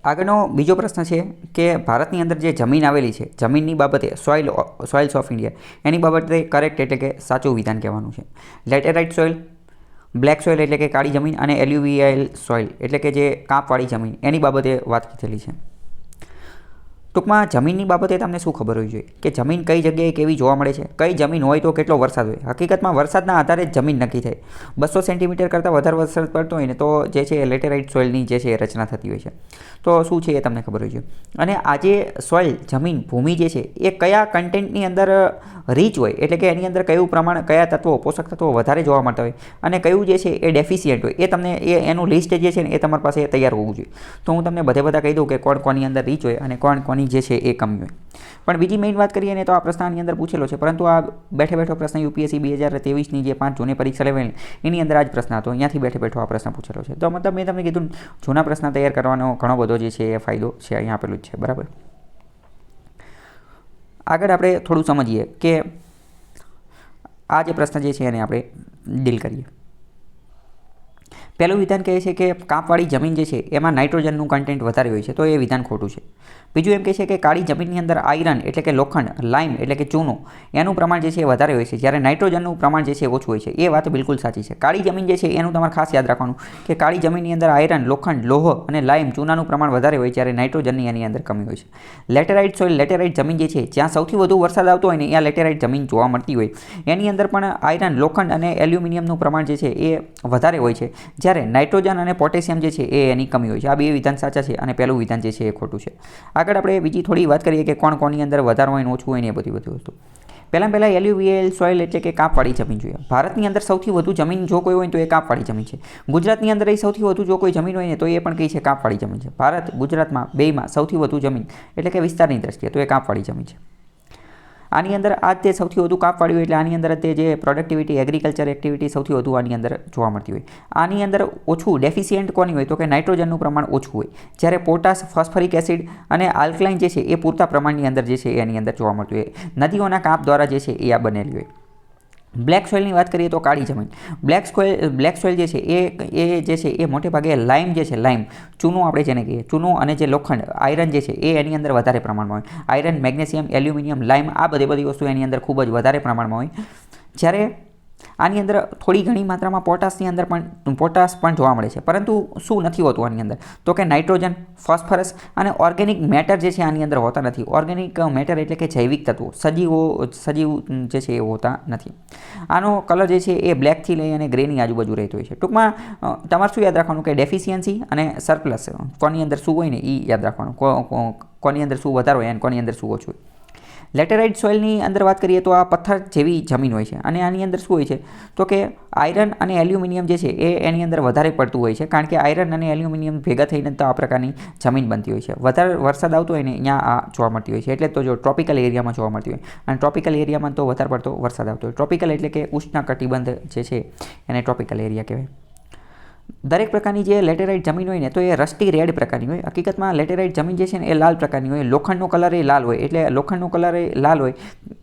આગળનો બીજો પ્રશ્ન છે કે ભારતની અંદર જે જમીન આવેલી છે, જમીનની બાબતે સોઇલ્સ ઓફ ઇન્ડિયા એની બાબતે કરેક્ટ એટલે કે સાચું વિધાન કહેવાનું છે. લેટેરાઇટ સોઇલ, બ્લેક સોઇલ એટલે કે કાળી જમીન અને એલ્યુવિયલ સોઇલ એટલે કે જે કાંપવાળી જમીન એની બાબતે વાત કરેલી છે. ટૂંકમાં જમીનની બાબતે તમને શું ખબર હોવી જોઈએ કે જમીન કઈ જગ્યાએ કેવી જોવા મળે છે, કઈ જમીન હોય તો કેટલો વરસાદ હોય. હકીકતમાં વરસાદના આધારે જ જમીન નક્કી થાય. 200 સેન્ટીમીટર કરતાં વધારે વરસાદ પડતો હોય ને તો જે છે એ લેટેરાઇટ સોઇલની જે છે એ રચના થતી હોય છે. તો શું છે એ તમને ખબર હોવી જોઈએ. અને આ જે સોઇલ જમીન ભૂમિ જે છે એ કયા કન્ટેન્ટની અંદર રીચ હોય એટલે કે એની અંદર કયું પ્રમાણ, કયા તત્વો, પોષક તત્વો વધારે જોવા મળતા હોય અને કયું જે છે એ ડેફિશિયન્ટ હોય એ તમને એનું લિસ્ટ જે છે ને એ તમારી પાસે તૈયાર હોવું જોઈએ. તો હું તમને બધા કહી દઉં કે કોની અંદર રીચ હોય અને કોની જે છે એ કમી હોય. પણ બીજી મેઇન વાત કરીએ ને તો આ પ્રશ્ન આની અંદર પૂછેલો છે, પરંતુ આ બેઠો પ્રશ્ન યુપીએસસી 2023ની જે 5 જૂની પરીક્ષા લેવાયેલી એની અંદર આ જ પ્રશ્ન હતો. અહીંયાથી બેઠો આ પ્રશ્ન પૂછેલો છે. તો મતલબ મેં તમને કીધું જૂના પ્રશ્ન તૈયાર કરવાનો ઘણો બધો જે છે એ ફાયદો છે, અહીંયા આપેલું જ છે. બરાબર. આગળ આપણે થોડું સમજીએ કે આ જે પ્રશ્ન જે છે એને આપણે ડીલ કરીએ. પહેલું વિધાન કહે છે કે કાંપવાળી જમીન જે છે એમાં નાઇટ્રોજનનું કન્ટેન્ટ વધારે હોય છે, તો એ વિધાન ખોટું છે. બીજું એમ કહે છે કે કાળી જમીનની અંદર આયરન એટલે કે લોખંડ, લાઇમ એટલે કે ચૂનો એનું પ્રમાણ જે છે એ વધારે હોય છે, જ્યારે નાઇટ્રોજનનું પ્રમાણ જે છે ઓછું હોય છે. એ વાત બિલકુલ સાચી છે. કાળી જમીન જે છે એનું તમારે ખાસ યાદ રાખવાનું કે કાળી જમીનની અંદર આયરન, લોખંડ, લોહ અને લાઇમ, ચૂનાનું પ્રમાણ વધારે હોય, જ્યારે નાઇટ્રોજનની એની અંદર કમી હોય છે. લેટેરાઇટ સોઇલ, લેટેરાઇટ જમીન જે છે જ્યાં સૌથી વધુ વરસાદ આવતો હોય ને ત્યાં લેટેરાઇટ જમીન જોવા મળતી હોય, એની અંદર પણ આયરન, લોખંડ અને એલ્યુમિનિયમનું પ્રમાણ જે છે એ વધારે હોય છે, જ્યારે નાઇટ્રોજન અને પોટેશિયમ જે છે એ એની કમી હોય છે. આ બે વિધાન સાચા છે અને પહેલું વિધાન જે છે એ ખોટું છે. આગળ આપણે બીજી થોડી વાત કરીએ કે કોની અંદર વધારે હોય ને ઓછું હોય ને એ બધી વસ્તુ. પહેલાં એલ્યુવિયલ સોઇલ એટલે કે કાંપવાળી જમીન જોઈએ. ભારતની અંદર સૌથી વધુ જમીન જો કોઈ હોય તો એ કાંપવાળી જમીન છે. ગુજરાતની અંદર એ સૌથી વધુ જો કોઈ જમીન હોય ને તો એ પણ કઈ છે કાંપવાળી જમીન છે. ભારત, ગુજરાતમાં બેયમાં સૌથી વધુ જમીન એટલે કે વિસ્તારની દ્રષ્ટિએ તો એ કાંપવાળી જમીન છે. આની અંદર આ તે સૌથી વધુ કાંપવાળી હોય એટલે આની અંદર તે જે પ્રોડક્ટિવિટી, એગ્રીકલ્ચર એક્ટિવિટી સૌથી વધુ આની અંદર જોવા મળતી હોય. આની અંદર ઓછું ડેફિશિયન્ટ કોની હોય તો કે નાઇટ્રોજનનું પ્રમાણ ઓછું હોય, જ્યારે પોટાશ, ફોસ્ફરિક એસિડ અને આલ્કલાઇન જે છે એ પૂરતા પ્રમાણની અંદર જે છે એની અંદર જોવા મળતું હોય. નદીઓના કાંપ દ્વારા જે છે એ આ બનેલી હોય. બ્લેક સોઇલની વાત કરીએ તો કાળી જમીન. બ્લેક સોઇલ જે છે એ જે છે એ મોટે ભાગે લાઇમ જે છે, લાઇમ, ચૂનો આપણે જેને કહીએ, ચૂનો અને જે લોખંડ, આયરન જે છે એ એની અંદર વધારે પ્રમાણમાં હોય. આયરન, મેગ્નેશિયમ, એલ્યુમિનિયમ, લાઇમ આ બધી વસ્તુ એની અંદર ખૂબ જ વધારે પ્રમાણમાં હોય. જ્યારે આની અંદર થોડી ઘણી માત્રામાં પોટાશ પણ જોવા મળે છે, પરંતુ શું નથી હોતું આની અંદર તો કે નાઇટ્રોજન, ફોસ્ફરસ અને ઓર્ગેનિક મેટર જે છે આની અંદર હોતા નથી. ઓર્ગેનિક મેટર એટલે કે જૈવિક તત્વો, સજીવ જે છે એ હોતા નથી. આનો કલર જે છે એ બ્લેકથી લઈ અને ગ્રેની આજુબાજુ રહેતો હોય છે. ટૂંકમાં તમારે શું યાદ રાખવાનું કે ડેફિશિયન્સી અને સરપ્લસ કોની અંદર શું હોય ને એ યાદ રાખવાનું. કોની અંદર શું વધારે હોય અને કોની અંદર શું ઓછું હોય. લેટેરાઇટ સોઇલની અંદર વાત કરીએ તો આ પથ્થર જેવી જમીન હોય છે અને આની અંદર શું હોય છે તો કે આયરન અને એલ્યુમિનિયમ જે છે એ એની અંદર વધારે પડતું હોય છે, કારણ કે આયરન અને એલ્યુમિનિયમ ભેગા થઈને તો આ પ્રકારની જમીન બનતી હોય છે. વધારે વરસાદ આવતો હોય ને અહીંયા આ જોવા મળતી હોય છે. એટલે તો જો ટ્રોપિકલ એરિયામાં જોવા મળતી હોય અને ટ્રોપિકલ એરિયામાં તો વધારે પડતો વરસાદ આવતો હોય. ટ્રોપિકલ એટલે કે ઉષ્ણકટિબંધ જે છે એને ટ્રોપિકલ એરિયા કહેવાય. દરેક પ્રકારની જે લેટેરાઇટ જમીન હોય ને તો એ રસ્ટી રેડ પ્રકારની હોય. હકીકતમાં લેટેરાઇટ જમીન જે છે ને એ લાલ પ્રકારની હોય. લોખંડનો કલર એ લાલ હોય, એટલે લોખંડનો કલર એ લાલ હોય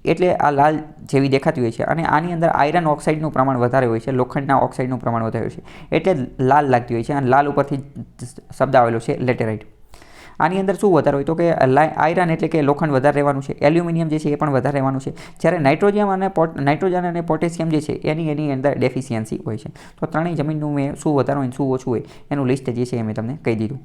એટલે આ લાલ જેવી દેખાતી હોય છે. અને આની અંદર આયરન ઓક્સાઇડનું પ્રમાણ વધારે હોય છે, લોખંડના ઓક્સાઇડનું પ્રમાણ વધારે હોય છે, એટલે લાલ લાગતી હોય છે. અને લાલ ઉપરથી શબ્દ આવેલો છે લેટેરાઇટ. આની અંદર શું વધારે હોય તો કે આયરન એટલે કે લોખંડ વધારે રહેવાનું છે, એલ્યુમિનિયમ જે છે એ પણ વધારે રહેવાનું છે, જ્યારે નાઇટ્રોજન અને પોટેશિયમ જે છે એની અંદર ડેફિશિયન્સી હોય છે. તો ત્રણેય જમીનનું મેં શું વધારે હોય શું ઓછું હોય એનું લિસ્ટ જે છે એ મેં તમને કહી દીધું.